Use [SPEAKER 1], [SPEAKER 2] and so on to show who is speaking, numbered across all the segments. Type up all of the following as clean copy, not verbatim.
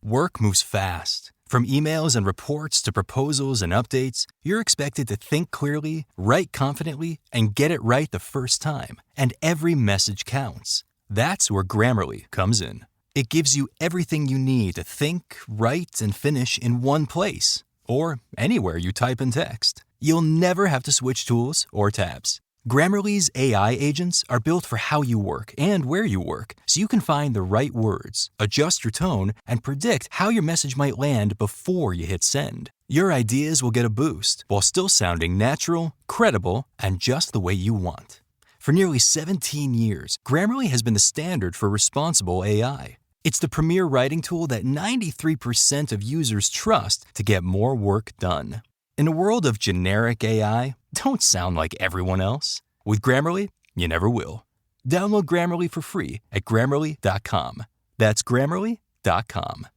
[SPEAKER 1] Work moves fast. From emails and reports to proposals and updates, you're expected to think clearly, write confidently, and get it right the first time. And every message counts. That's where Grammarly comes in. It gives you everything you need to think, write, and finish in one place, or anywhere you type and text. You'll never have to switch tools or tabs. Grammarly's AI agents are built for how you work and where you work, so you can find the right words, adjust your tone, and predict how your message might land before you hit send. Your ideas will get a boost while still sounding natural, credible, and just the way you want. For nearly 17 years, Grammarly has been the standard for responsible AI. It's the premier writing tool that 93% of users trust to get more work done. In a world of generic AI, don't sound like everyone else. With Grammarly, you never will. Download Grammarly for free at Grammarly.com. That's Grammarly.com.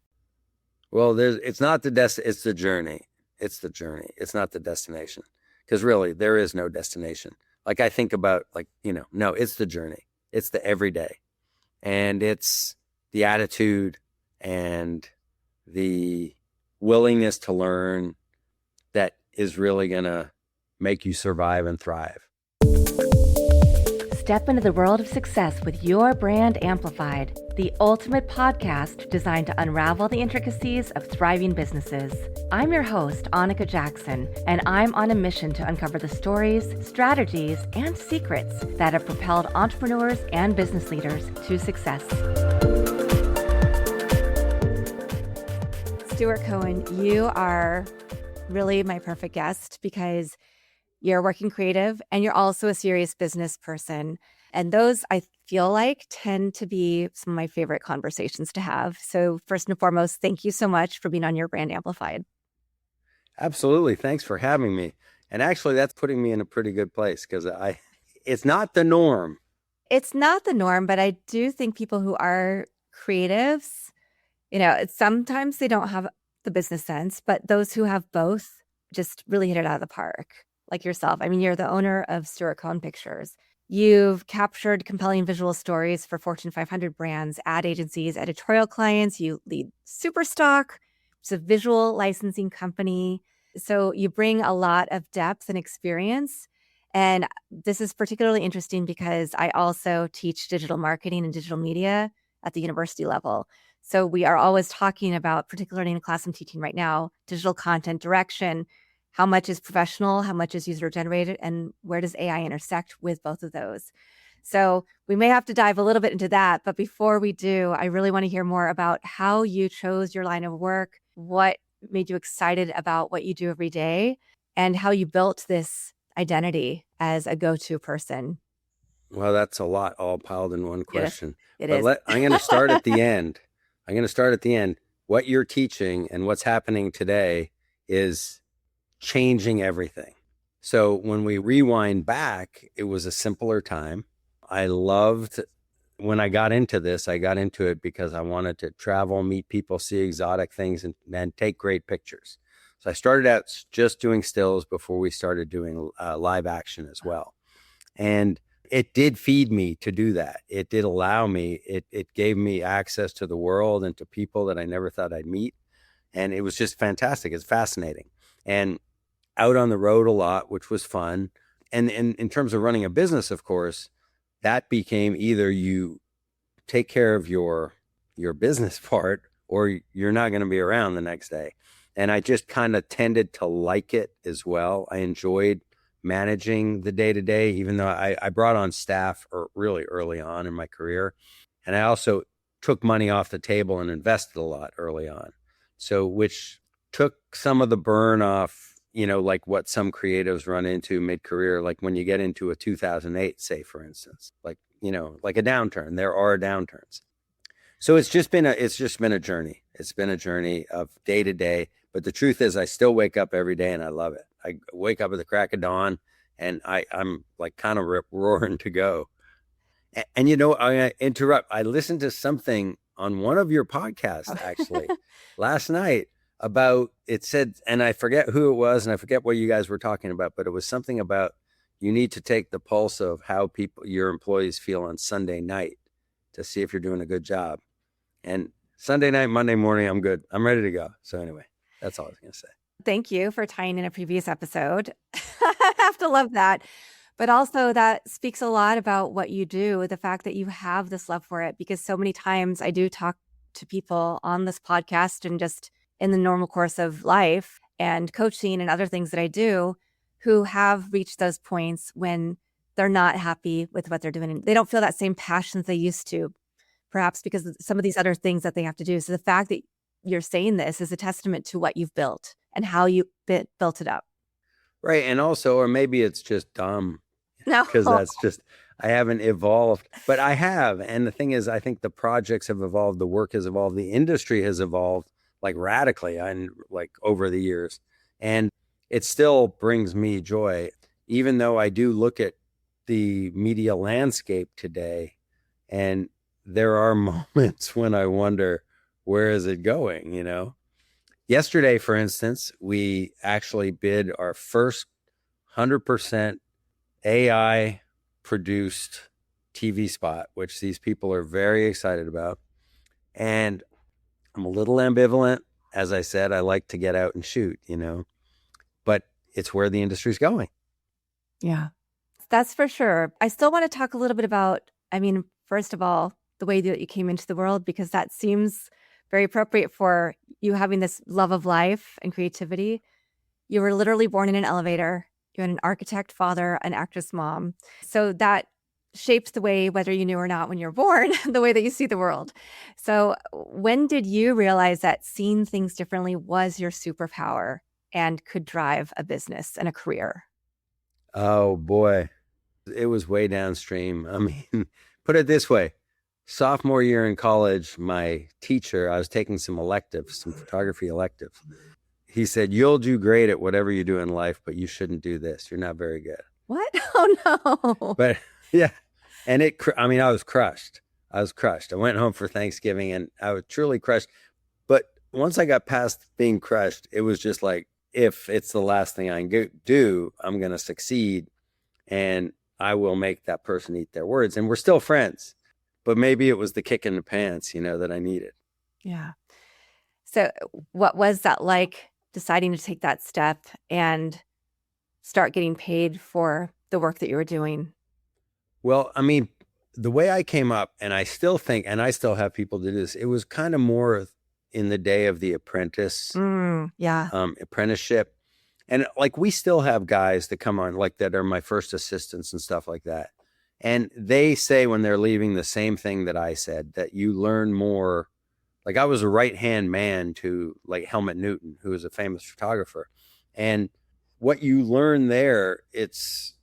[SPEAKER 2] Well, it's not it's the journey. It's the journey. It's not the destination. Because really, there is no destination. Like I think about no, it's the journey. It's the everyday. And it's the attitude and the willingness to learn that is really going to make you survive and thrive.
[SPEAKER 3] Step into the world of success with Your Brand Amplified, the ultimate podcast designed to unravel the intricacies of thriving businesses. I'm your host, Annika Jackson, and I'm on a mission to uncover the stories, strategies, and secrets that have propelled entrepreneurs and business leaders to success. Stewart Cohen, you are really my perfect guest because you're a working creative and you're also a serious business person. And those, I feel like, tend to be some of my favorite conversations to have. So first and foremost, thank you so much for being on Your Brand Amplified.
[SPEAKER 2] Absolutely. Thanks for having me. And actually, that's putting me in a pretty good place because it's not the norm.
[SPEAKER 3] It's not the norm, but I do think people who are creatives, sometimes they don't have the business sense, but those who have both just really hit it out of the park. Like yourself. I mean, you're the owner of Stewart Cohen Pictures. You've captured compelling visual stories for Fortune 500 brands, ad agencies, editorial clients. You lead Superstock. It's a visual licensing company. So you bring a lot of depth and experience. And this is particularly interesting because I also teach digital marketing and digital media at the university level. So we are always talking about, particularly in a class I'm teaching right now, digital content direction. How much is professional? How much is user-generated? And where does AI intersect with both of those? So we may have to dive a little bit into that. But before we do, I really want to hear more about how you chose your line of work, what made you excited about what you do every day, and how you built this identity as a go-to person.
[SPEAKER 2] Well, that's a lot all piled in one question.
[SPEAKER 3] It is.
[SPEAKER 2] I'm going to start at the end. What you're teaching and what's happening today is changing everything. So when we rewind back, it was a simpler time. I loved when I got into this, I got into it because I wanted to travel, meet people, see exotic things, and take great pictures. So I started out just doing stills before we started doing live action as well. And it did feed me to do that. It did allow me, it gave me access to the world and to people that I never thought I'd meet. And it was just fantastic. It's fascinating. And out on the road a lot, which was fun. And in terms of running a business, of course, that became either you take care of your business part or you're not going to be around the next day. And I just kind of tended to like it as well. I enjoyed managing the day-to-day, even though I brought on staff really early on in my career. And I also took money off the table and invested a lot early on. So which took some of the burn off, like what some creatives run into mid-career, like when you get into a 2008, say, for instance, like a downturn. There are downturns. So it's just been a journey. It's been a journey of day to day. But the truth is I still wake up every day and I love it. I wake up at the crack of dawn and I'm like kind of roaring to go. And I interrupt. I listened to something on one of your podcasts actually last night about, it said, and I forget who it was and I forget what you guys were talking about, but it was something about you need to take the pulse of how your employees feel on Sunday night to see if you're doing a good job. And Sunday night, Monday morning, I'm good. I'm ready to go. So anyway, that's all I was going to say.
[SPEAKER 3] Thank you for tying in a previous episode. I have to love that. But also that speaks a lot about what you do, the fact that you have this love for it, because so many times I do talk to people on this podcast and just in the normal course of life and coaching and other things that I do who have reached those points when they're not happy with what they're doing. And they don't feel that same passion that they used to, perhaps because of some of these other things that they have to do. So the fact that you're saying this is a testament to what you've built and how you built it up.
[SPEAKER 2] Right. And also, or maybe it's just dumb.
[SPEAKER 3] No.
[SPEAKER 2] Because that's just, I haven't evolved, but I have. And the thing is, I think the projects have evolved, the work has evolved, the industry has evolved like radically and like over the years. And it still brings me joy, even though I do look at the media landscape today. And there are moments when I wonder, where is it going? You know, yesterday, for instance, we actually bid our first 100% AI produced TV spot, which these people are very excited about. And I'm a little ambivalent. As I said, I like to get out and shoot, you know, but it's where the industry's going.
[SPEAKER 3] Yeah, that's for sure. I still want to talk a little bit about, first of all, the way that you came into the world, because that seems very appropriate for you having this love of life and creativity. You were literally born in an elevator. You had an architect father, an actress mom. So that shapes the way, whether you knew or not when you're born, the way that you see the world. So when did you realize that seeing things differently was your superpower and could drive a business and a career?
[SPEAKER 2] Oh boy, it was way downstream. I mean, put it this way. Sophomore year in college, my teacher, I was taking some electives, some photography electives. He said, "You'll do great at whatever you do in life, but you shouldn't do this. You're not very good."
[SPEAKER 3] What? Oh, no.
[SPEAKER 2] But yeah. And I was crushed. I went home for Thanksgiving and I was truly crushed. But once I got past being crushed, it was just like, if it's the last thing I can do, I'm going to succeed and I will make that person eat their words. And we're still friends, but maybe it was the kick in the pants, you know, that I needed.
[SPEAKER 3] Yeah. So what was that like, deciding to take that step and start getting paid for the work that you were doing?
[SPEAKER 2] Well, I mean, the way I came up, and I still think, and I still have people do this, it was kind of more in the day of the apprenticeship. And like, we still have guys that come on like that are my first assistants and stuff like that. And they say when they're leaving the same thing that I said, that you learn more. Like, I was a right-hand man to like Helmut Newton, who is a famous photographer. And what you learn there, it's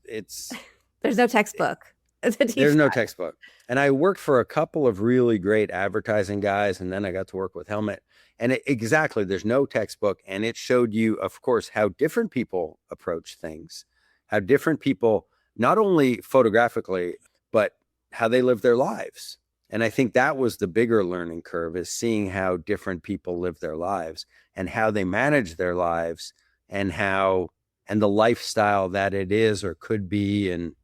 [SPEAKER 3] there's no textbook.
[SPEAKER 2] There's no textbook. And I worked for a couple of really great advertising guys, and then I got to work with Helmut. And exactly, there's no textbook. And it showed you, of course, how different people approach things, how different people, not only photographically, but how they live their lives. And I think that was the bigger learning curve, is seeing how different people live their lives and how they manage their lives and the lifestyle that it is or could be. And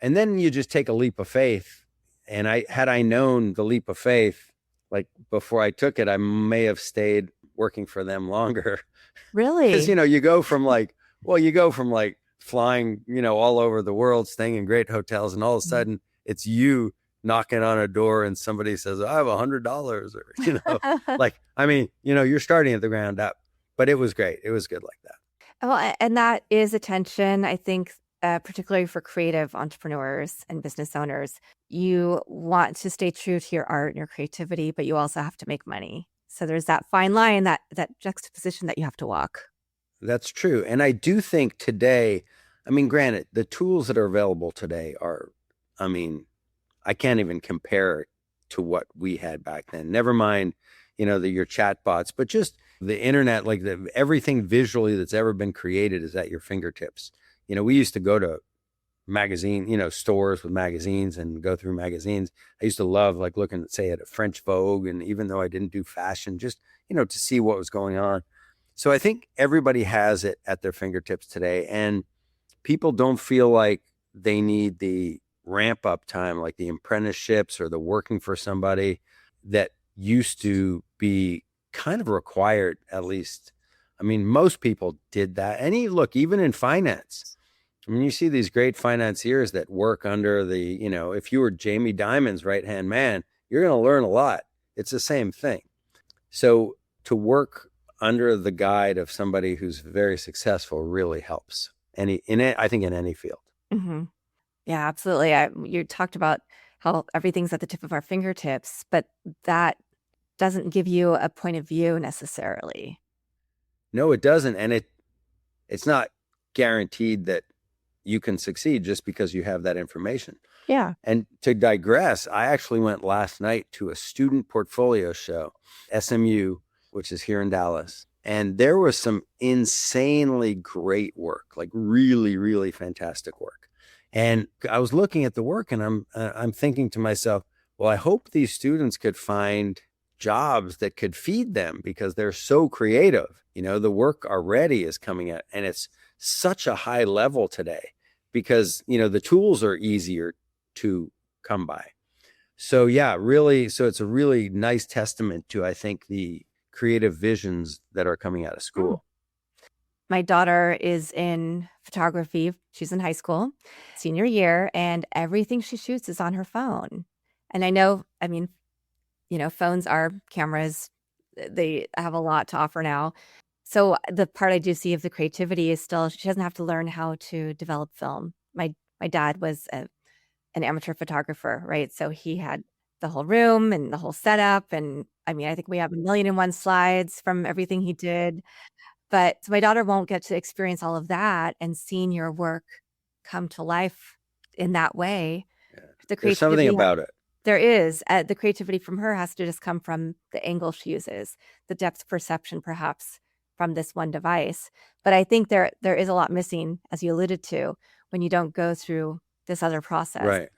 [SPEAKER 2] then you just take a leap of faith. And had I known the leap of faith, like before I took it, I may have stayed working for them longer.
[SPEAKER 3] Really?
[SPEAKER 2] Because, you go from like flying, all over the world, staying in great hotels, and all of a sudden it's you knocking on a door and somebody says, "I have $100," or, you're starting at the ground up. But it was great. It was good like that.
[SPEAKER 3] Well, and that is a tension, I think, particularly for creative entrepreneurs and business owners. You want to stay true to your art and your creativity, but you also have to make money. So there's that fine line, that juxtaposition that you have to walk.
[SPEAKER 2] That's true. And I do think today, granted, the tools that are available today are, I can't even compare to what we had back then. Never mind, your chat bots, but just the internet, like everything visually that's ever been created is at your fingertips. We used to go to magazine, stores with magazines and go through magazines. I used to love like looking, say, at a French Vogue. And even though I didn't do fashion, just, to see what was going on. So I think everybody has it at their fingertips today. And people don't feel like they need the ramp up time, like the apprenticeships or the working for somebody that used to be kind of required, at least. I mean, most people did that. And look, even in finance, I mean, you see these great financiers that work under the, if you were Jamie Dimon's right-hand man, you're going to learn a lot. It's the same thing. So to work under the guide of somebody who's very successful really helps. I think in any field.
[SPEAKER 3] Mm-hmm. Yeah, absolutely. You talked about how everything's at the tip of our fingertips, but that doesn't give you a point of view necessarily.
[SPEAKER 2] No, it doesn't. And it's not guaranteed that you can succeed just because you have that information.
[SPEAKER 3] Yeah.
[SPEAKER 2] And to digress, I actually went last night to a student portfolio show, SMU, which is here in Dallas. And there was some insanely great work, like really, really fantastic work. And I was looking at the work and I'm thinking to myself, well, I hope these students could find jobs that could feed them because they're so creative. The work already is coming out and it's such a high level today because, the tools are easier to come by. So yeah, really. So it's a really nice testament to, I think, the creative visions that are coming out of school.
[SPEAKER 3] My daughter is in photography. She's in high school, senior year, and everything she shoots is on her phone. And I know, phones are cameras. They have a lot to offer now. So the part I do see of the creativity is still, she doesn't have to learn how to develop film. My dad was an amateur photographer, right? So he had the whole room and the whole setup. And I think we have 1,000,001 slides from everything he did. But so my daughter won't get to experience all of that and seeing your work come to life in that way.
[SPEAKER 2] Yeah.
[SPEAKER 3] The
[SPEAKER 2] There's something about it.
[SPEAKER 3] There is. The creativity from her has to just come from the angle she uses, the depth perception perhaps from this one device. But I think there is a lot missing, as you alluded to, when you don't go through this other process.
[SPEAKER 2] Right.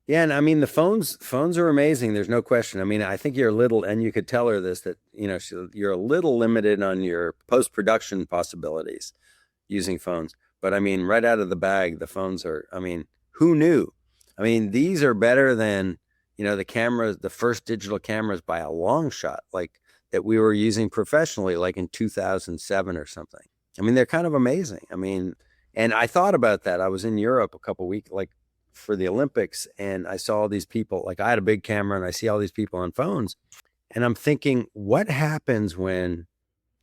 [SPEAKER 2] Yeah. And the phones are amazing. There's no question. I think you're a little, and you could tell her this, that, you're a little limited on your post-production possibilities using phones. But right out of the bag, the phones are, who knew? These are better than, the cameras, the first digital cameras by a long shot, like that we were using professionally, like in 2007 or something. They're kind of amazing. And I thought about that. I was in Europe a couple weeks, like for the Olympics, and I saw all these people, like I had a big camera and I see all these people on phones. And I'm thinking, what happens when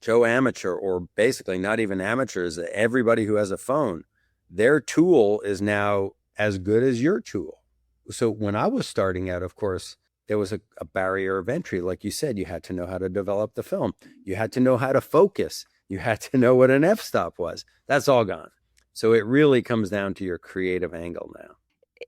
[SPEAKER 2] Joe Amateur, or basically not even amateurs, everybody who has a phone, their tool is now as good as your tool. So when I was starting out, of course, there was a barrier of entry. Like you said, you had to know how to develop the film. You had to know how to focus. You had to know what an f-stop was. That's all gone. So it really comes down to your creative angle now.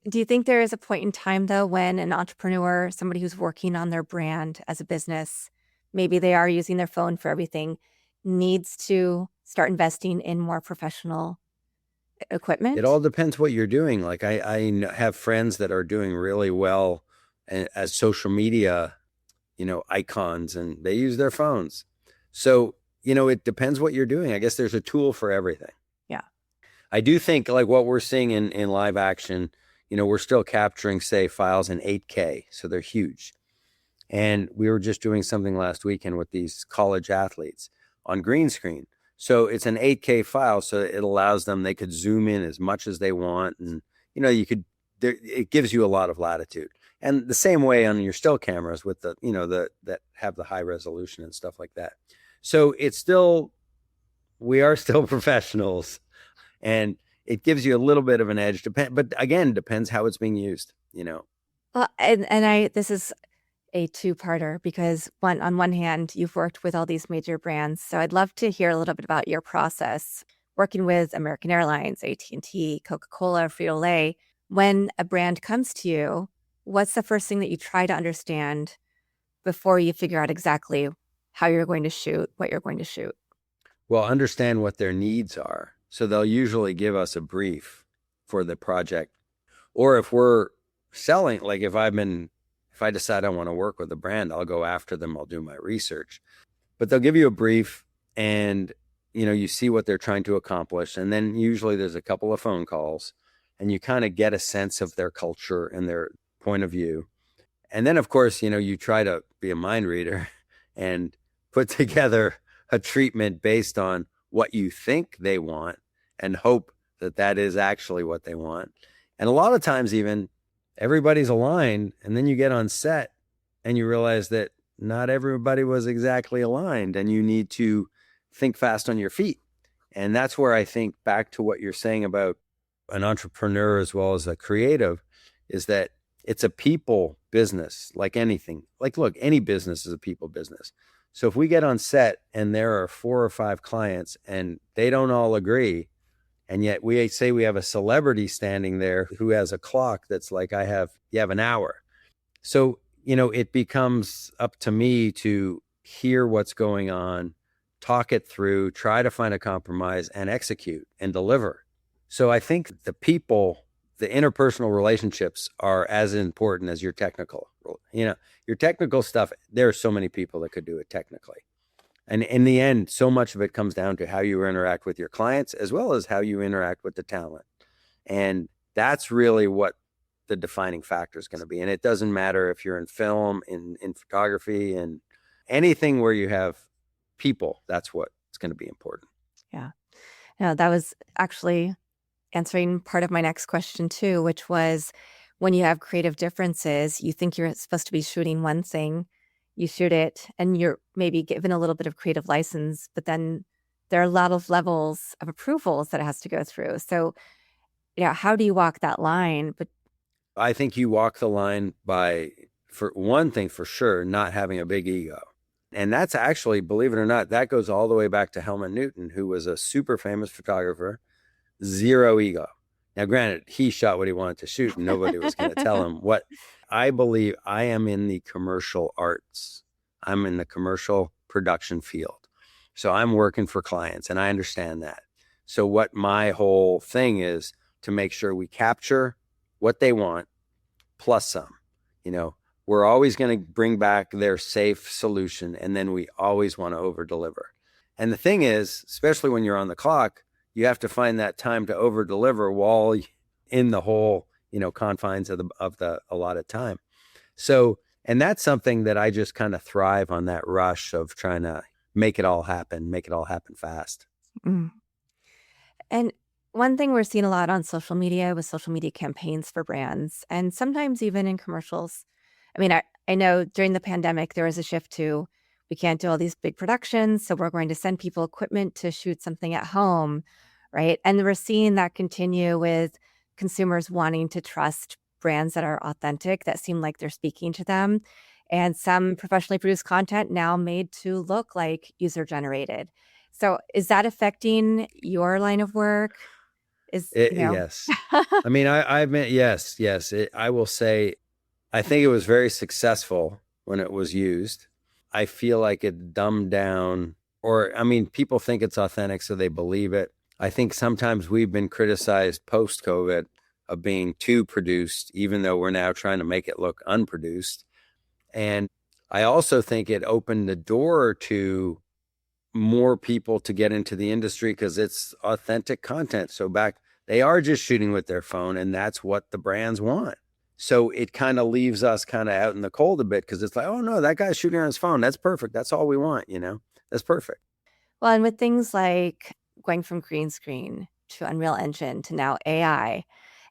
[SPEAKER 3] Do you think there is a point in time, though, when an entrepreneur, somebody who's working on their brand as a business, maybe they are using their phone for everything, needs to start investing in more professional equipment?
[SPEAKER 2] It all depends what you're doing. Like I have friends that are doing really well as social media, icons, and they use their phones. So, it depends what you're doing. I guess there's a tool for everything.
[SPEAKER 3] Yeah.
[SPEAKER 2] I do think like what we're seeing in live action, we're still capturing, say, files in 8K. So they're huge. And we were just doing something last weekend with these college athletes on green screen. So it's an 8K file. So it allows them, they could zoom in as much as they want. And, it gives you a lot of latitude. And the same way on your still cameras with the, that have the high resolution and stuff like that. So we are still professionals, and it gives you a little bit of an edge. But again, depends how it's being used,
[SPEAKER 3] Well, this is a two-parter because on one hand, you've worked with all these major brands. So I'd love to hear a little bit about your process working with American Airlines, AT&T, Coca-Cola, Frito-Lay. When a brand comes to you, what's the first thing that you try to understand before you figure out exactly how you're going to shoot, what you're going to shoot?
[SPEAKER 2] Well, understand what their needs are. So they'll usually give us a brief for the project. Or if we're selling, like if I decide I want to work with a brand, I'll go after them. I'll do my research. But they'll give you a brief and, you see what they're trying to accomplish. And then usually there's a couple of phone calls and you kind of get a sense of their culture and their point of view. And then, of course, you try to be a mind reader and put together a treatment based on what you think they want and hope that that is actually what they want. And a lot of times even everybody's aligned, and then you get on set and you realize that not everybody was exactly aligned, and you need to think fast on your feet. And that's where I think back to what you're saying about an entrepreneur as well as a creative, is that it's a people business, like anything. Like, look, any business is a people business. So if we get on set and there are 4 or 5 clients and they don't all agree, and yet we say we have a celebrity standing there who has a clock that's like, you have an hour. So, it becomes up to me to hear what's going on, talk it through, try to find a compromise, and execute and deliver. So I think the people, the interpersonal relationships are as important as your technical. Your technical stuff, there are so many people that could do it technically. And in the end, so much of it comes down to how you interact with your clients as well as how you interact with the talent. And that's really what the defining factor is going to be. And it doesn't matter if you're in film, in photography, and anything where you have people, that's what's going to be important.
[SPEAKER 3] Yeah. No, that was actually answering part of my next question too, which was, when you have creative differences, you think you're supposed to be shooting one thing, you shoot it, and you're maybe given a little bit of creative license, but then there are a lot of levels of approvals that it has to go through. So, how do you walk that line? But
[SPEAKER 2] I think you walk the line by, for one thing, for sure, not having a big ego. And that's actually, believe it or not, that goes all the way back to Helmut Newton, who was a super famous photographer, zero ego. Now, granted, he shot what he wanted to shoot, and nobody was going to tell him what. I believe I am in the commercial arts. I'm in the commercial production field. So I'm working for clients, and I understand that. So what my whole thing is to make sure we capture what they want plus some. We're always going to bring back their safe solution, and then we always want to over deliver. And the thing is, especially when you're on the clock, you have to find that time to over deliver while in the whole, confines of the allotted time. So, and that's something that I just kind of thrive on, that rush of trying to make it all happen fast.
[SPEAKER 3] Mm. And one thing we're seeing a lot on social media with social media campaigns for brands, and sometimes even in commercials. I mean, I know during the pandemic, there was a shift to, we can't do all these big productions, so we're going to send people equipment to shoot something at home, right? And we're seeing that continue with consumers wanting to trust brands that are authentic, that seem like they're speaking to them. And some professionally produced content now made to look like user-generated. So is that affecting your line of work?
[SPEAKER 2] Yes. I mean, I admit, yes. I will say, I think it was very successful when it was used. I feel like it dumbed down, people think it's authentic, so they believe it. I think sometimes we've been criticized post-COVID of being too produced, even though we're now trying to make it look unproduced. And I also think it opened the door to more people to get into the industry because it's authentic content. So they are just shooting with their phone, and that's what the brands want. So it kind of leaves us kind of out in the cold a bit, because it's like, oh no, that guy's shooting on his phone. That's perfect. That's all we want, that's perfect.
[SPEAKER 3] Well, and with things like going from green screen to Unreal Engine to now AI,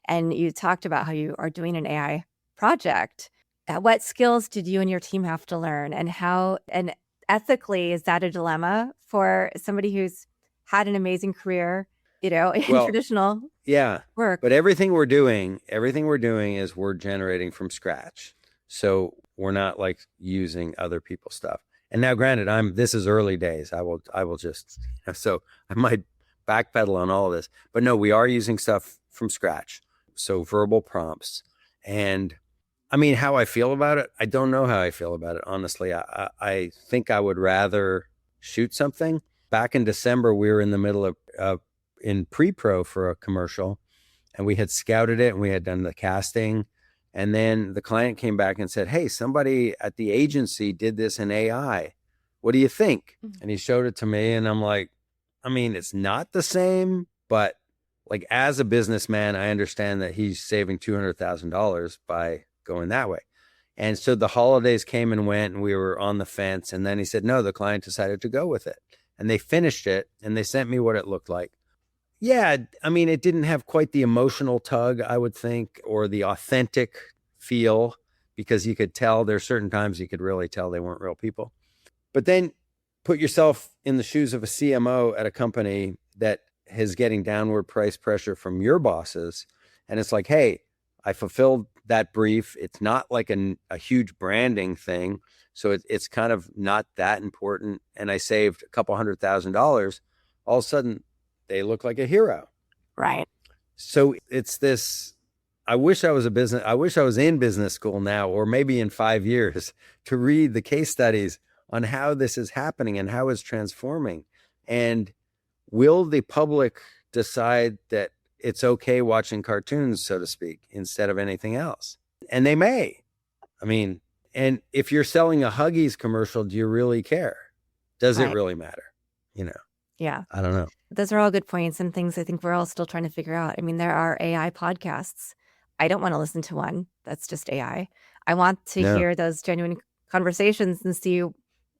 [SPEAKER 3] and you talked about how you are doing an AI project. What skills did you and your team have to learn, and how, and ethically, is that a dilemma for somebody who's had an amazing career, in traditional work?
[SPEAKER 2] But everything we're doing is we're generating from scratch. So we're not like using other people's stuff. And now, granted, this is early days. I will just, so I might backpedal on all of this, but no, we are using stuff from scratch. So verbal prompts. And I mean, how I feel about it, I don't know how I feel about it. Honestly, I think I would rather shoot something. Back in December, we were in the middle of in pre-pro for a commercial, and we had scouted it and we had done the casting. And then the client came back and said, hey, somebody at the agency did this in AI. What do you think? Mm-hmm. And he showed it to me, and I'm like, I mean, it's not the same, but like, as a businessman, I understand that he's saving $200,000 by going that way. And so the holidays came and went and we were on the fence. And then he said, no, the client decided to go with it. And they finished it and they sent me what it looked like. Yeah, I mean, it didn't have quite the emotional tug, I would think, or the authentic feel, because you could tell there's certain times you could really tell they weren't real people. But then put yourself in the shoes of a CMO at a company that is getting downward price pressure from your bosses. And it's like, hey, I fulfilled that brief. It's not like a huge branding thing. So it's kind of not that important. And I saved a couple $100,000. All of a sudden, they look like a hero.
[SPEAKER 3] Right.
[SPEAKER 2] So it's this, I wish I was in business school now, or maybe in 5 years, to read the case studies on how this is happening and how it's transforming. And will the public decide that it's okay watching cartoons, so to speak, instead of anything else? And they may. I mean, and if you're selling a Huggies commercial, do you really care? Does it really matter?
[SPEAKER 3] Yeah.
[SPEAKER 2] I don't know.
[SPEAKER 3] Those are all good points and things I think we're all still trying to figure out. I mean, there are AI podcasts. I don't want to listen to one that's just AI. I want to hear those genuine conversations and see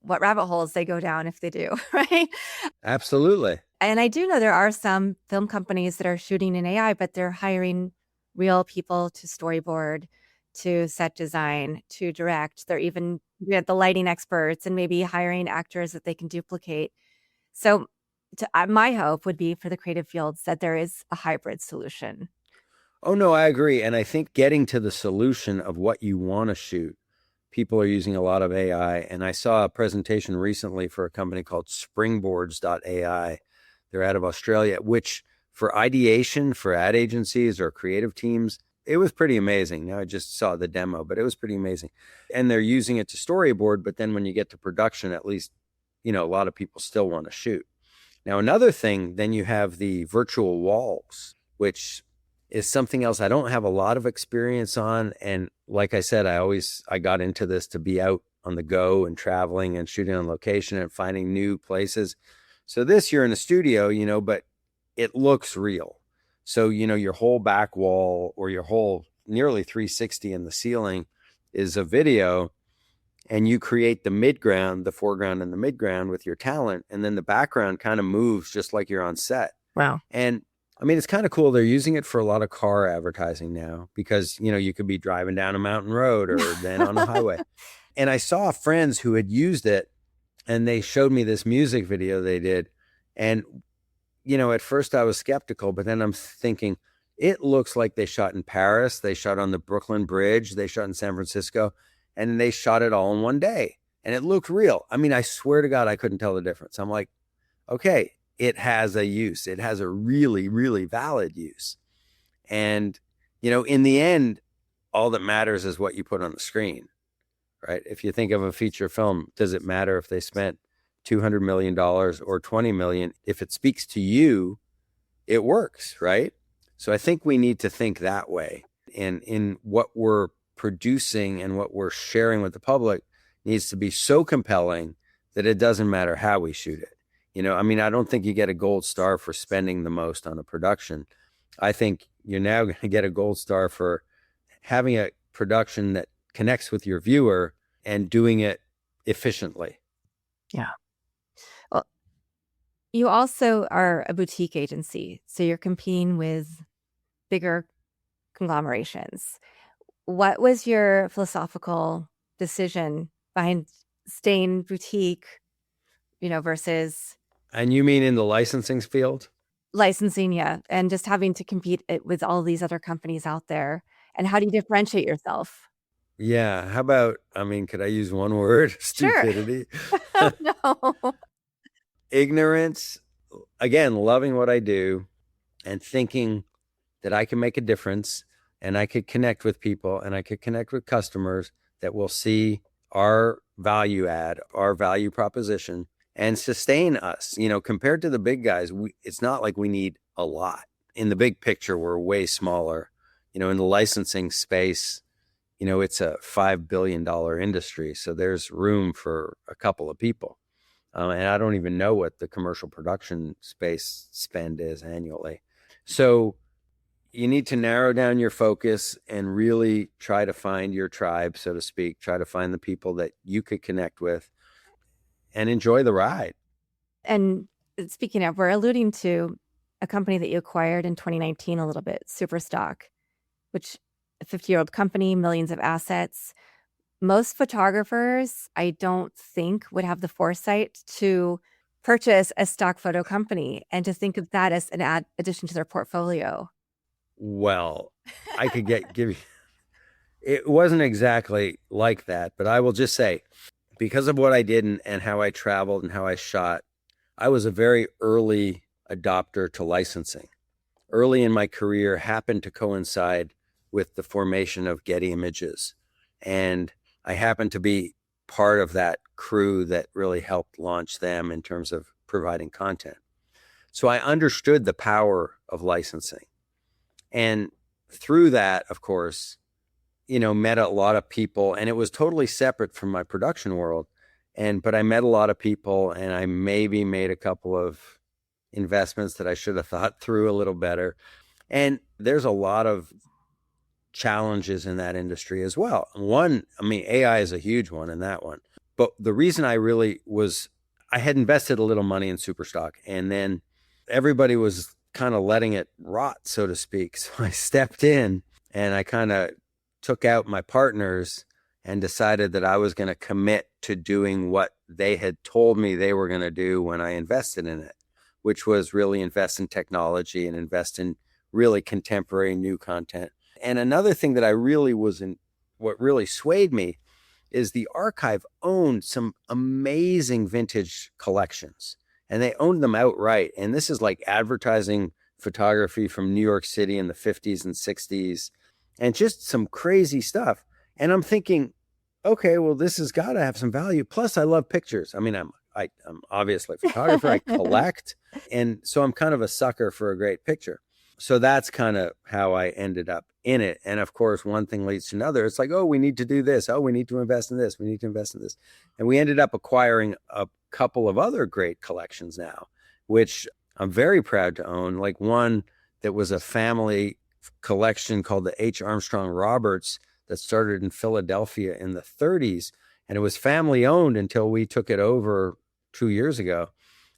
[SPEAKER 3] what rabbit holes they go down if they do, right?
[SPEAKER 2] Absolutely.
[SPEAKER 3] And I do know there are some film companies that are shooting in AI, but they're hiring real people to storyboard, to set design, to direct. They're even the lighting experts and maybe hiring actors that they can duplicate. So my hope would be for the creative fields that there is a hybrid solution.
[SPEAKER 2] Oh, no, I agree. And I think getting to the solution of what you want to shoot, people are using a lot of AI. And I saw a presentation recently for a company called springboards.ai. They're out of Australia, which for ideation, for ad agencies or creative teams, it was pretty amazing. Now I just saw the demo, but it was pretty amazing. And they're using it to storyboard. But then when you get to production, at least, a lot of people still want to shoot. Now, another thing, then you have the virtual walls, which is something else I don't have a lot of experience on. And like I said, I got into this to be out on the go and traveling and shooting on location and finding new places. So this, you're in a studio, but it looks real. So, your whole back wall or your whole nearly 360 in the ceiling is a video, and you create the midground, the foreground and the midground with your talent. And then the background kind of moves just like you're on set.
[SPEAKER 3] Wow.
[SPEAKER 2] And I mean, it's kind of cool. They're using it for a lot of car advertising now because, you could be driving down a mountain road or then on a highway. And I saw friends who had used it and they showed me this music video they did. And, at first I was skeptical, but then I'm thinking, it looks like they shot in Paris. They shot on the Brooklyn Bridge. They shot in San Francisco, and they shot it all in one day. And it looked real. I mean, I swear to God, I couldn't tell the difference. I'm like, okay, it has a use. It has a really, really valid use. And, in the end, all that matters is what you put on the screen, right? If you think of a feature film, does it matter if they spent $200 million or $20 million? If it speaks to you, it works, right? So I think we need to think that way. And in what we're producing and what we're sharing with the public needs to be so compelling that it doesn't matter how we shoot it. I don't think you get a gold star for spending the most on a production. I think you're now going to get a gold star for having a production that connects with your viewer and doing it efficiently.
[SPEAKER 3] Yeah. Well, you also are a boutique agency, so you're competing with bigger conglomerations. What was your philosophical decision behind staying boutique, versus...
[SPEAKER 2] And you mean in the licensing field?
[SPEAKER 3] Licensing, yeah. And just having to compete with all these other companies out there. And how do you differentiate yourself?
[SPEAKER 2] Yeah. How about, could I use one word? Stupidity.
[SPEAKER 3] Sure. No.
[SPEAKER 2] Ignorance. Again, loving what I do and thinking that I can make a difference and I could connect with people and I could connect with customers that will see our value add, our value proposition, and sustain us. Compared to the big guys, it's not like we need a lot. In the big picture, we're way smaller. In the licensing space, it's a $5 billion industry. So there's room for a couple of people. And I don't even know what the commercial production space spend is annually. So, you need to narrow down your focus and really try to find your tribe, so to speak. Try to find the people that you could connect with and enjoy the ride.
[SPEAKER 3] And speaking of, we're alluding to a company that you acquired in 2019 a little bit, Superstock, which a 50-year-old company, millions of assets. Most photographers, I don't think, would have the foresight to purchase a stock photo company and to think of that as an addition to their portfolio.
[SPEAKER 2] Well, I could give you, it wasn't exactly like that, but I will just say, because of what I did and how I traveled and how I shot, I was a very early adopter to licensing. Early in my career happened to coincide with the formation of Getty Images. And I happened to be part of that crew that really helped launch them in terms of providing content. So I understood the power of licensing. And through that, of course, met a lot of people, and it was totally separate from my production world. But I met a lot of people, and I maybe made a couple of investments that I should have thought through a little better. And there's a lot of challenges in that industry as well. One, AI is a huge one in that one. But the reason I had invested a little money in Superstock, and then everybody was kind of letting it rot, so to speak. So I stepped in and I kind of took out my partners and decided that I was going to commit to doing what they had told me they were going to do when I invested in it, which was really invest in technology and invest in really contemporary new content. And another thing that what really swayed me is the archive owned some amazing vintage collections, and they owned them outright. And this is like advertising photography from New York City in the 50s and 60s, and just some crazy stuff. And I'm thinking, okay, well, this has got to have some value. Plus, I love pictures. I'm obviously a photographer. I collect. And so I'm kind of a sucker for a great picture. So that's kind of how I ended up in it. And of course, one thing leads to another. It's like, oh, we need to do this. Oh, we need to invest in this. We need to invest in this. And we ended up acquiring a couple of other great collections now, which I'm very proud to own. Like one that was a family collection called the H. Armstrong Roberts that started in Philadelphia in the 30s. And it was family owned until we took it over 2 years ago.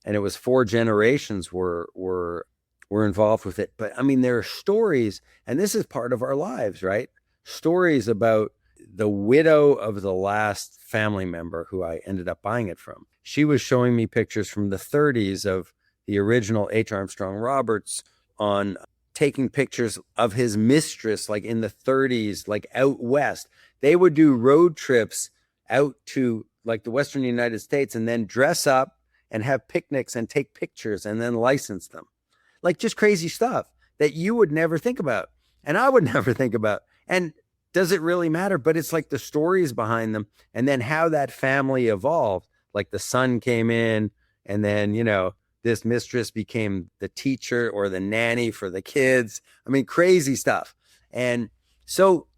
[SPEAKER 2] And it was 4 generations were involved with it. But there are stories, and this is part of our lives, right? Stories about the widow of the last family member who I ended up buying it from. She was showing me pictures from the 30s of the original H. Armstrong Roberts on taking pictures of his mistress, like in the 30s, like out west. They would do road trips out to like the Western United States and then dress up and have picnics and take pictures and then license them. Like just crazy stuff that you would never think about and I would never think about. And does it really matter? But it's like the stories behind them and then how that family evolved. Like the son came in and then, this mistress became the teacher or the nanny for the kids. Crazy stuff. And so,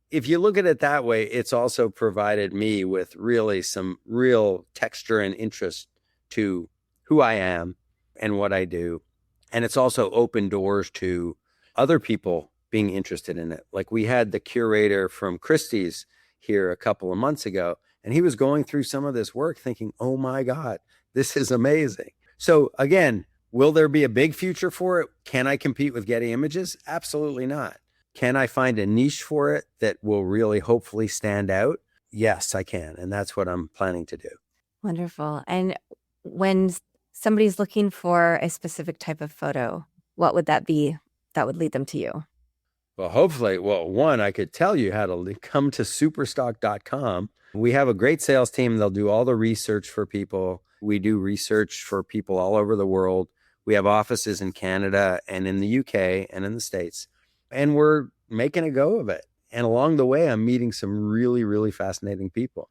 [SPEAKER 2] if you look at it that way, it's also provided me with really some real texture and interest to who I am and what I do. And it's also opened doors to other people being interested in it. Like we had the curator from Christie's here a couple of months ago, and he was going through some of this work thinking, oh my God, this is amazing. So again, will there be a big future for it? Can I compete with Getty Images? Absolutely not. Can I find a niche for it that will really hopefully stand out? Yes, I can. And that's what I'm planning to do.
[SPEAKER 3] Wonderful. And when somebody's looking for a specific type of photo, what would that be that would lead them to you?
[SPEAKER 2] Well, hopefully, one, I could tell you how to come to superstock.com. We have a great sales team. They'll do all the research for people. We do research for people all over the world. We have offices in Canada and in the UK and in the States. And we're making a go of it. And along the way, I'm meeting some really, really fascinating people.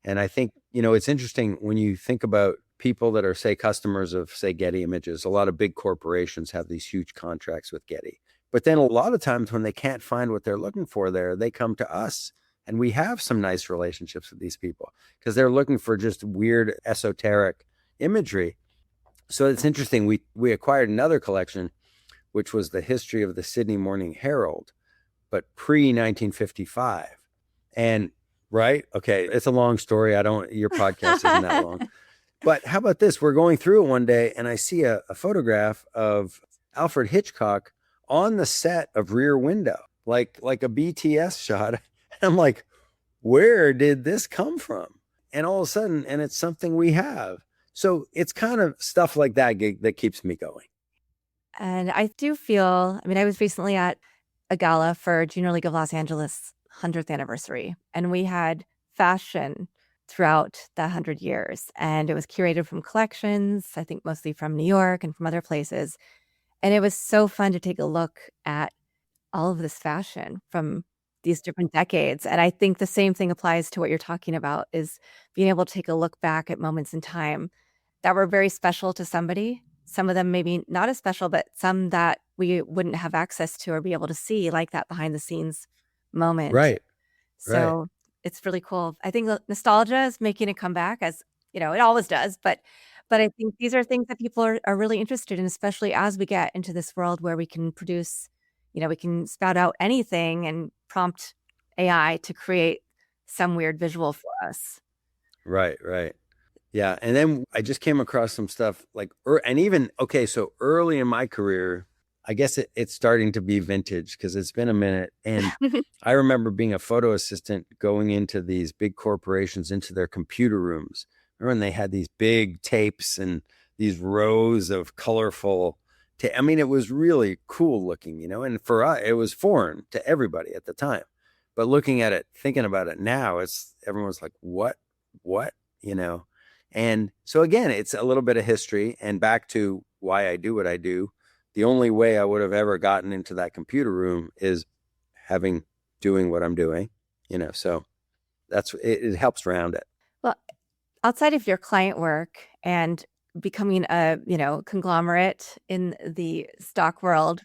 [SPEAKER 2] And I think, it's interesting when you think about people that are, say, customers of, say, Getty Images. A lot of big corporations have these huge contracts with Getty. But then a lot of times when they can't find what they're looking for there, they come to us. And we have some nice relationships with these people because they're looking for just weird, esoteric imagery. So it's interesting. We acquired another collection, which was the history of the Sydney Morning Herald, but pre-1955. And right? Okay, it's a long story. Your podcast isn't that long. But how about this? We're going through it one day and I see a photograph of Alfred Hitchcock on the set of Rear Window, like a BTS shot. And I'm like, where did this come from? And all of a sudden, and it's something we have. So it's kind of stuff like that that keeps me going.
[SPEAKER 3] And I do feel, I was recently at a gala for Junior League of Los Angeles 100th anniversary, and we had fashion throughout the 100 years. And it was curated from collections, I think mostly from New York and from other places. And it was so fun to take a look at all of this fashion from these different decades. And I think the same thing applies to what you're talking about, is being able to take a look back at moments in time that were very special to somebody. Some of them maybe not as special, but some that we wouldn't have access to or be able to see, like that behind the scenes moment.
[SPEAKER 2] Right.
[SPEAKER 3] So it's really cool. I think nostalgia is making a comeback, as it always does. But I think these are things that people are really interested in, especially as we get into this world where we can produce, we can spout out anything and prompt AI to create some weird visual for us.
[SPEAKER 2] Right. Yeah. And then I just came across some stuff so early in my career, I guess it's starting to be vintage because it's been a minute. And I remember being a photo assistant going into these big corporations, into their computer rooms. Remember when they had these big tapes and these rows of colorful it was really cool looking, and for us, it was foreign to everybody at the time. But looking at it, thinking about it now, everyone's like, what, And so again, it's a little bit of history, and back to why I do what I do. The only way I would have ever gotten into that computer room is doing what I'm doing, so that's, it helps round it.
[SPEAKER 3] Well, outside of your client work and becoming a, conglomerate in the stock world,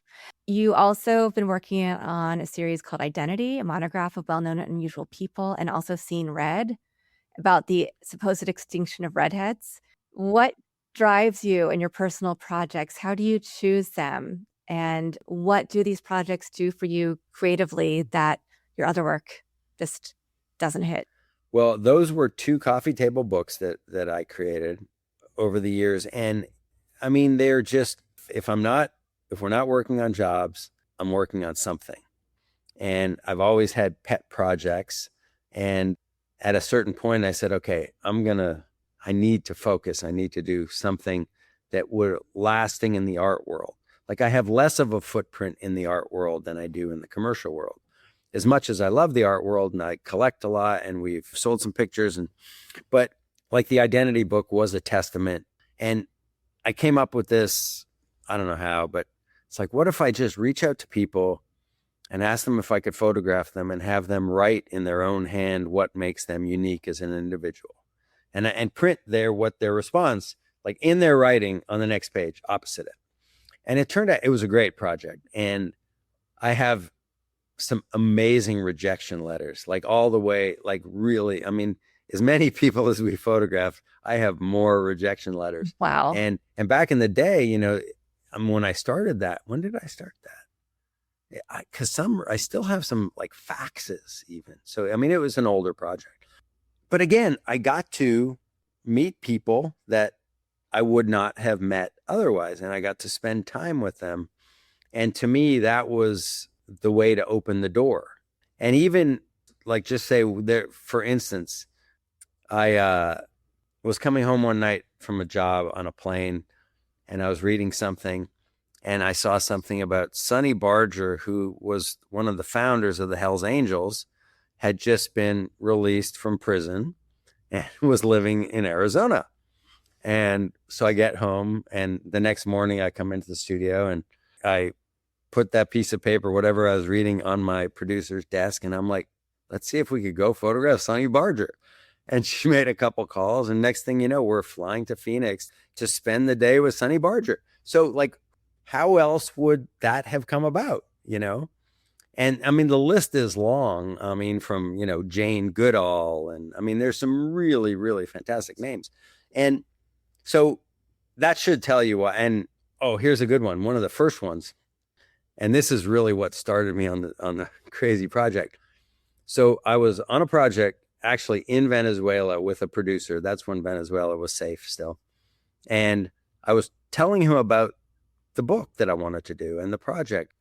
[SPEAKER 3] you also have been working on a series called Identity, a monograph of well-known and unusual people, and also Seen Red, about the supposed extinction of redheads. What drives you in your personal projects? How do you choose them? And what do these projects do for you creatively that your other work just doesn't hit?
[SPEAKER 2] Well, those were 2 coffee table books that I created over the years. And they're just, if we're not working on jobs, I'm working on something. And I've always had pet projects. And at a certain point I said, okay, I need to focus. I need to do something that were lasting in the art world. Like I have less of a footprint in the art world than I do in the commercial world. As much as I love the art world and I collect a lot and we've sold some pictures, but like the Identity book was a testament. And I came up with this, I don't know how, but it's like, what if I just reach out to people and ask them if I could photograph them and have them write in their own hand what makes them unique as an individual, and print what their response, like in their writing on the next page, opposite it. And it turned out it was a great project. And I have some amazing rejection letters, like all the way, like really, as many people as we photographed, I have more rejection letters.
[SPEAKER 3] Wow.
[SPEAKER 2] And back in the day, when I started that, when did I start that? Because I still have some like faxes even. So, it was an older project. But again, I got to meet people that I would not have met otherwise. And I got to spend time with them. And to me, that was the way to open the door. And even like, just say there, for instance, I was coming home one night from a job on a plane, and I was reading something, and I saw something about Sonny Barger, who was one of the founders of the Hells Angels, had just been released from prison and was living in Arizona. And so I get home, and the next morning I come into the studio and I put that piece of paper, whatever I was reading, on my producer's desk. And I'm like, let's see if we could go photograph Sonny Barger. And she made a couple calls. And next thing you know, we're flying to Phoenix to spend the day with Sonny Barger. So like, how else would that have come about, And the list is long. From, Jane Goodall. And there's some really, really fantastic names. And so that should tell you why. And, oh, here's a good one. One of the first ones And this is really what started me on the crazy project. So I was on a project actually in Venezuela with a producer. That's when Venezuela was safe still. And I was telling him about the book that I wanted to do and the project.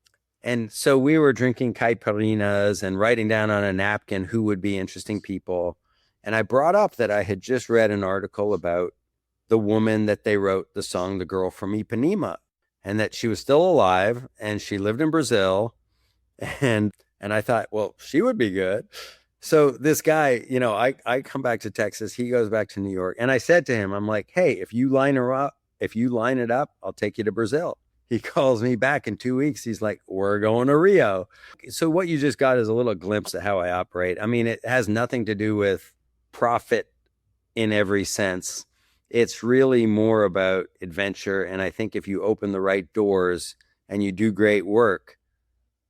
[SPEAKER 2] And so we were drinking caipirinhas and writing down on a napkin who would be interesting people. And I brought up that I had just read an article about the woman that they wrote the song, The Girl from Ipanema, and that she was still alive and she lived in Brazil. And I thought, well, she would be good. So this guy, I come back to Texas, he goes back to New York. And I said to him, I'm like, hey, if you line it up, I'll take you to Brazil. He calls me back in 2 weeks. He's like, we're going to Rio. So what you just got is a little glimpse of how I operate. I mean, it has nothing to do with profit in every sense. It's really more about adventure. And I think if you open the right doors and you do great work,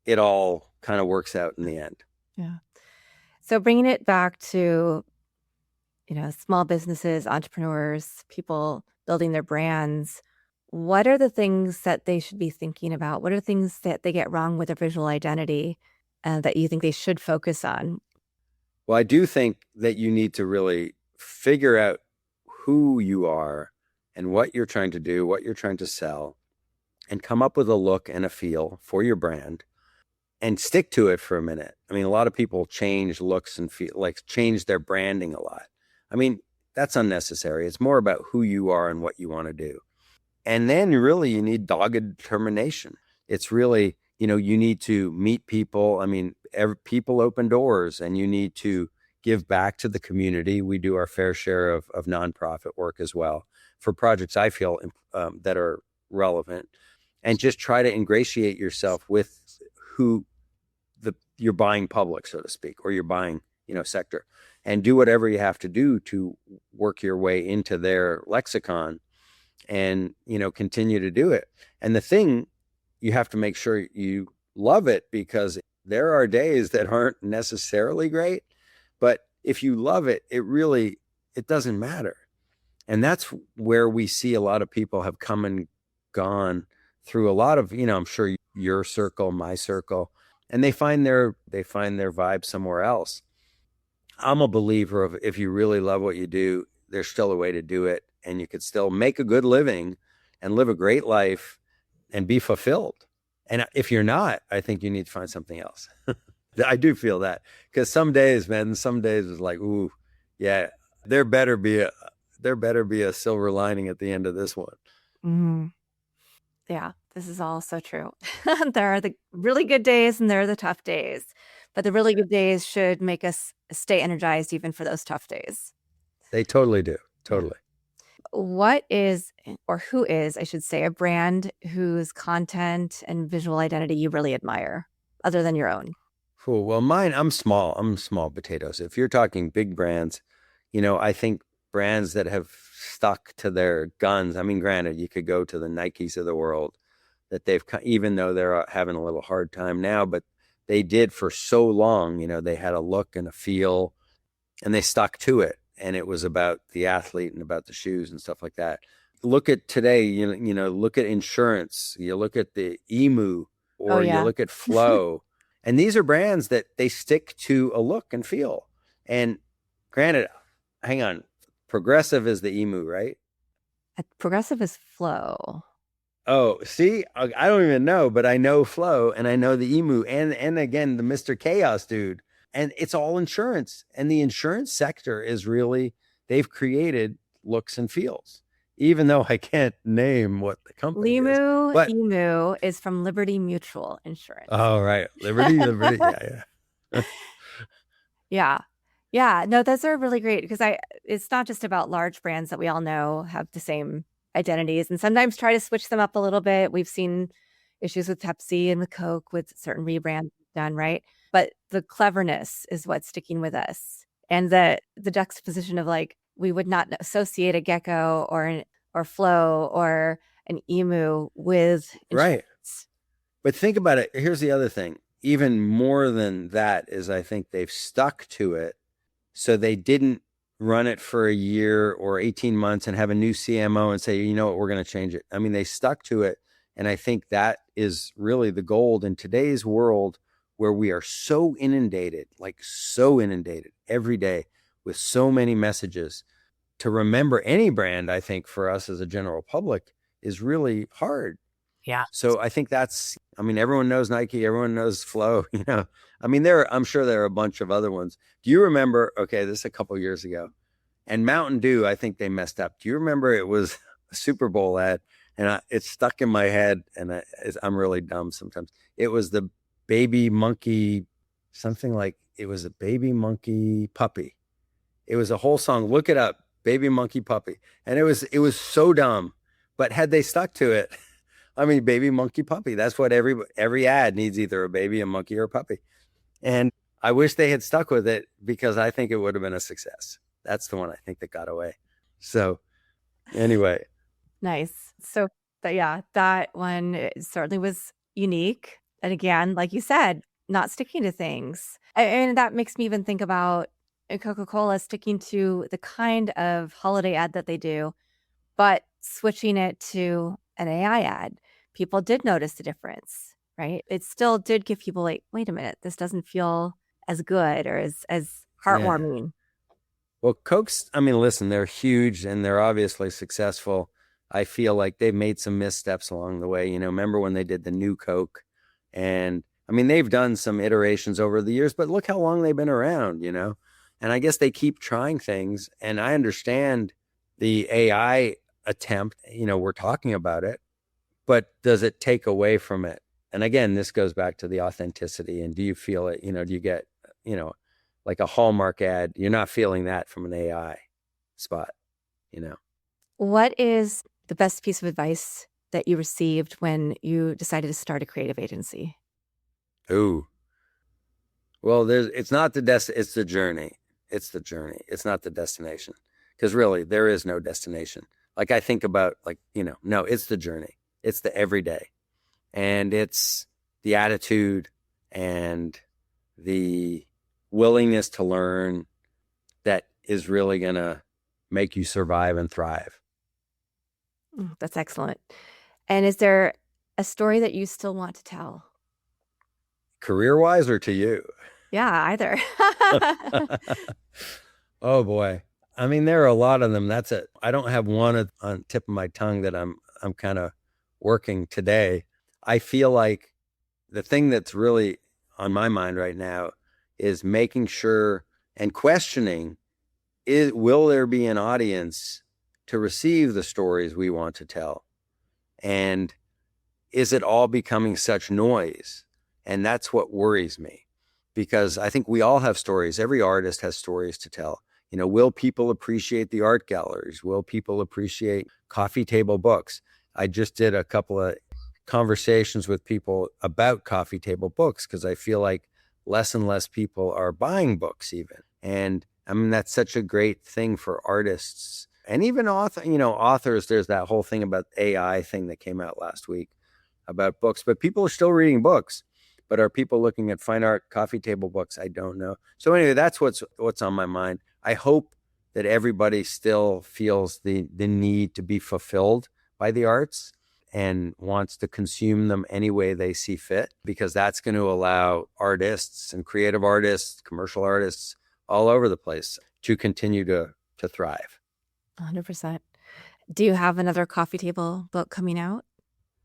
[SPEAKER 2] it all kind of works out in the end.
[SPEAKER 3] Yeah. So bringing it back to, small businesses, entrepreneurs, people building their brands, what are the things that they should be thinking about? What are the things that they get wrong with their visual identity that you think they should focus on?
[SPEAKER 2] Well, I do think that you need to really figure out who you are and what you're trying to do, what you're trying to sell, and come up with a look and a feel for your brand and stick to it for a minute. I mean, a lot of people change looks and feel, like change their branding a lot. I mean, that's unnecessary. It's more about who you are and what you want to do. And then you need dogged determination. It's really, you need to meet people. I mean, people open doors, and you need to give back to the community. We do our fair share of nonprofit work as well for projects I feel that are relevant, and just try to ingratiate yourself with who you're buying public, so to speak, or you're buying, sector, and do whatever you have to do to work your way into their lexicon and, continue to do it. And the thing, you have to make sure you love it, because there are days that aren't necessarily great, but if you love it, it doesn't matter. And that's where we see a lot of people have come and gone through a lot of, I'm sure your circle, my circle, and they find their vibe somewhere else. I'm a believer of, if you really love what you do, there's still a way to do it, and you could still make a good living and live a great life and be fulfilled. And if you're not, I think you need to find something else. I do feel that, because some days it's like, ooh, yeah, there better be a silver lining at the end of this one.
[SPEAKER 3] Mm-hmm. Yeah, this is all so true. There are the really good days and there are the tough days, but the really good days should make us stay energized even for those tough days.
[SPEAKER 2] They totally do. Totally.
[SPEAKER 3] What is, or who is, I should say, a brand whose content and visual identity you really admire, other than your own?
[SPEAKER 2] Cool. Well, I'm small potatoes. If you're talking big brands, I think brands that have stuck to their guns. I mean, granted, you could go to the Nikes of the world, that even though they're having a little hard time now, but they did for so long. They had a look and a feel, and they stuck to it. And it was about the athlete and about the shoes and stuff like that. Look at today, look at insurance. You look at the Emu, or you look at Flow. And these are brands that they stick to a look and feel. And granted, hang on, Progressive is the Emu, right?
[SPEAKER 3] Progressive is Flow.
[SPEAKER 2] Oh, see, I don't even know, but I know Flow and I know the Emu and again, the Mr. Chaos dude. And it's all insurance. And the insurance sector is really, they've created looks and feels, even though I can't name what the company is.
[SPEAKER 3] Emu is from Liberty Mutual Insurance.
[SPEAKER 2] Oh, right. Liberty.
[SPEAKER 3] Yeah. Yeah. No, those are really great, because it's not just about large brands that we all know have the same identities, and sometimes try to switch them up a little bit. We've seen issues with Pepsi and with Coke with certain rebrands done, right? But the cleverness is what's sticking with us. And the juxtaposition of, like, we would not associate a gecko or Flow or an Emu with insurance.
[SPEAKER 2] Right. But think about it. Here's the other thing. Even more than that is, I think they've stuck to it. So they didn't run it for a year or 18 months and have a new CMO and say, you know what, we're going to change it. I mean, they stuck to it And I think that is really the gold in today's world, where we are so inundated every day with so many messages. To remember any brand, I think for us as a general public, is really hard.
[SPEAKER 4] Yeah.
[SPEAKER 2] So I think everyone knows Nike, everyone knows Flow, I'm sure there are a bunch of other ones. Do you remember, okay, this is a couple years ago, and Mountain Dew, I think they messed up. Do you remember it was a Super Bowl ad? And it's stuck in my head, and I'm really dumb sometimes. It was the baby monkey, something like, it was a baby monkey puppy. It was a whole song. Look it up, baby monkey puppy. And it was so dumb, but had they stuck to it, baby monkey puppy, that's what every ad needs, either a baby, a monkey, or a puppy. And I wish they had stuck with it, because I think it would have been a success. That's the one I think that got away. So anyway.
[SPEAKER 3] Nice. So, but yeah, that one certainly was unique. And again, like you said, not sticking to things. And that makes me even think about Coca-Cola sticking to the kind of holiday ad that they do, but switching it to an AI ad. People did notice the difference, right? It still did give people like, wait a minute, this doesn't feel as good or as heartwarming.
[SPEAKER 2] Yeah. Well, Coke's, listen, they're huge and they're obviously successful. I feel like they've made some missteps along the way. Remember when they did the new Coke? And they've done some iterations over the years, but look how long they've been around, And I guess they keep trying things. And I understand the AI attempt, we're talking about it, but does it take away from it? And again, this goes back to the authenticity. And do you feel it? Do you get, like a Hallmark ad? You're not feeling that from an AI spot, What
[SPEAKER 3] is the best piece of advice that you received when you decided to start a creative agency?
[SPEAKER 2] Ooh. Well, it's not it's the journey. It's the journey. It's not the destination. Because really, there is no destination. Like I think about no, it's the journey. It's the everyday. And it's the attitude and the willingness to learn that is really going to make you survive and thrive.
[SPEAKER 3] That's excellent. And is there a story that you still want to tell?
[SPEAKER 2] Career-wise or to you?
[SPEAKER 3] Yeah, either.
[SPEAKER 2] Oh boy. There are a lot of them. That's it. I don't have one on tip of my tongue that I'm kind of working today. I feel like the thing that's really on my mind right now is making sure and questioning, will there be an audience to receive the stories we want to tell? And is it all becoming such noise? And that's what worries me, because I think we all have stories. Every artist has stories to tell. Will people appreciate the art galleries? Will people appreciate coffee table books? I just did a couple of conversations with people about coffee table books, because I feel like less and less people are buying books even. And that's such a great thing for artists and even authors. There's that whole thing about AI thing that came out last week about books, but people are still reading books. But are people looking at fine art coffee table books? I don't know. So anyway, that's what's on my mind. I hope that everybody still feels the need to be fulfilled by the arts and wants to consume them any way they see fit, because that's going to allow artists and creative artists, commercial artists all over the place to continue to thrive.
[SPEAKER 3] 100%. Do you have another coffee table book coming out?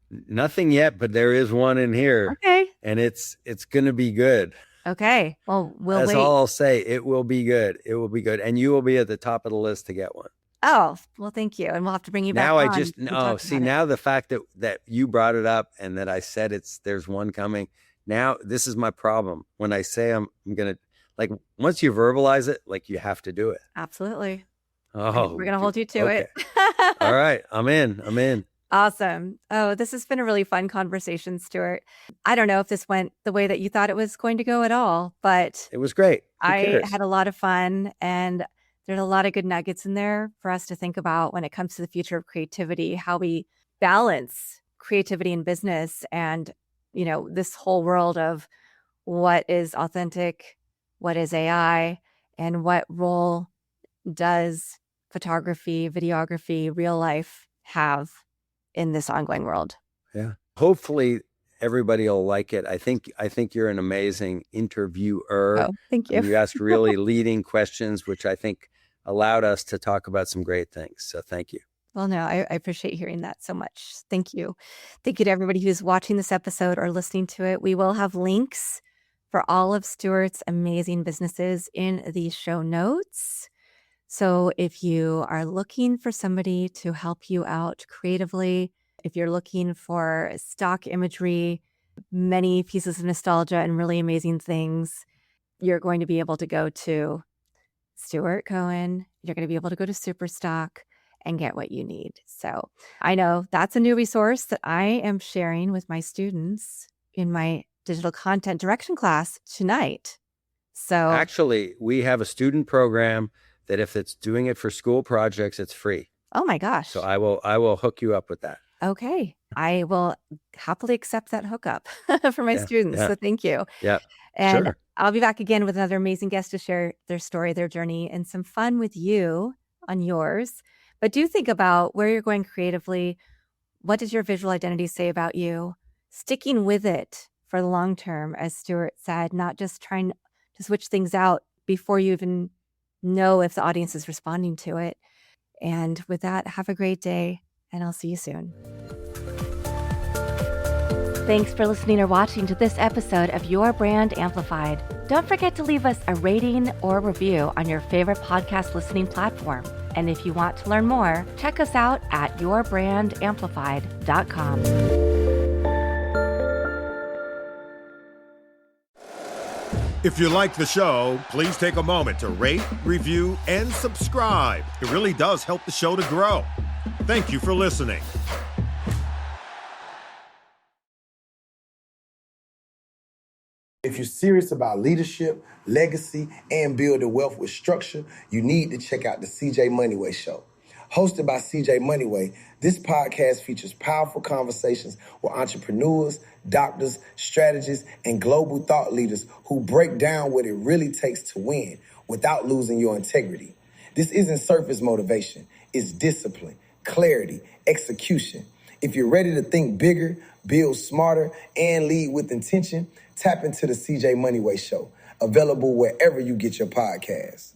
[SPEAKER 2] Nothing yet, but there is one in here.
[SPEAKER 3] Okay.
[SPEAKER 2] And it's going to be good.
[SPEAKER 3] Okay. Well,
[SPEAKER 2] That's
[SPEAKER 3] wait.
[SPEAKER 2] all I'll say. It will be good. It will be good. And you will be at the top of the list to get one.
[SPEAKER 3] Oh, well, thank you. And we'll have to bring you back
[SPEAKER 2] now
[SPEAKER 3] on.
[SPEAKER 2] Now the fact that you brought it up and that I said there's one coming. Now this is my problem. When I say I'm going to, once you verbalize it, you have to do it.
[SPEAKER 3] Absolutely.
[SPEAKER 2] Oh,
[SPEAKER 3] we're going to hold you to it.
[SPEAKER 2] All right. I'm in.
[SPEAKER 3] Awesome. Oh, this has been a really fun conversation, Stewart. I don't know if this went the way that you thought it was going to go at all, but
[SPEAKER 2] it was great.
[SPEAKER 3] I had a lot of fun, and there's a lot of good nuggets in there for us to think about when it comes to the future of creativity, how we balance creativity in business and, this whole world of what is authentic, what is AI, and what role does photography, videography, real life have in this ongoing world.
[SPEAKER 2] Yeah. Hopefully everybody will like it. I think you're an amazing interviewer.
[SPEAKER 3] Oh, thank you.
[SPEAKER 2] You asked really leading questions, which I think allowed us to talk about some great things. So thank you.
[SPEAKER 3] Well, no, I appreciate hearing that so much. Thank you. Thank you to everybody who's watching this episode or listening to it. We will have links for all of Stewart's amazing businesses in the show notes. So if you are looking for somebody to help you out creatively, if you're looking for stock imagery, many pieces of nostalgia and really amazing things, you're going to be able to go to Stewart Cohen. You're going to be able to go to Superstock and get what you need. So I know that's a new resource that I am sharing with my students in my digital content direction class tonight. So
[SPEAKER 2] actually, we have a student program that if it's doing it for school projects, it's free.
[SPEAKER 3] Oh my gosh.
[SPEAKER 2] So I will hook you up with that.
[SPEAKER 3] Okay. I will happily accept that hookup for my students.
[SPEAKER 2] Yeah.
[SPEAKER 3] So thank you.
[SPEAKER 2] Yeah.
[SPEAKER 3] And
[SPEAKER 2] sure.
[SPEAKER 3] I'll be back again with another amazing guest to share their story, their journey, and some fun with you on yours. But do think about where you're going creatively. What does your visual identity say about you? Sticking with it for the long term, as Stewart said, not just trying to switch things out before you even know if the audience is responding to it. And with that, have a great day, and I'll see you soon. Thanks for listening or watching to this episode of Your Brand Amplified. Don't forget to leave us a rating or review on your favorite podcast listening platform. And if you want to learn more, check us out at yourbrangamplified.com.
[SPEAKER 4] If you like the show, please take a moment to rate, review, and subscribe. It really does help the show to grow. Thank you for listening.
[SPEAKER 5] If you're serious about leadership, legacy, and building wealth with structure, you need to check out the CJ Moneyway Show. Hosted by CJ Moneyway, this podcast features powerful conversations with entrepreneurs, doctors, strategists, and global thought leaders who break down what it really takes to win without losing your integrity. This isn't surface motivation. It's discipline, clarity, execution. If you're ready to think bigger, build smarter, and lead with intention, tap into the CJ Moneyway Show, available wherever you get your podcasts.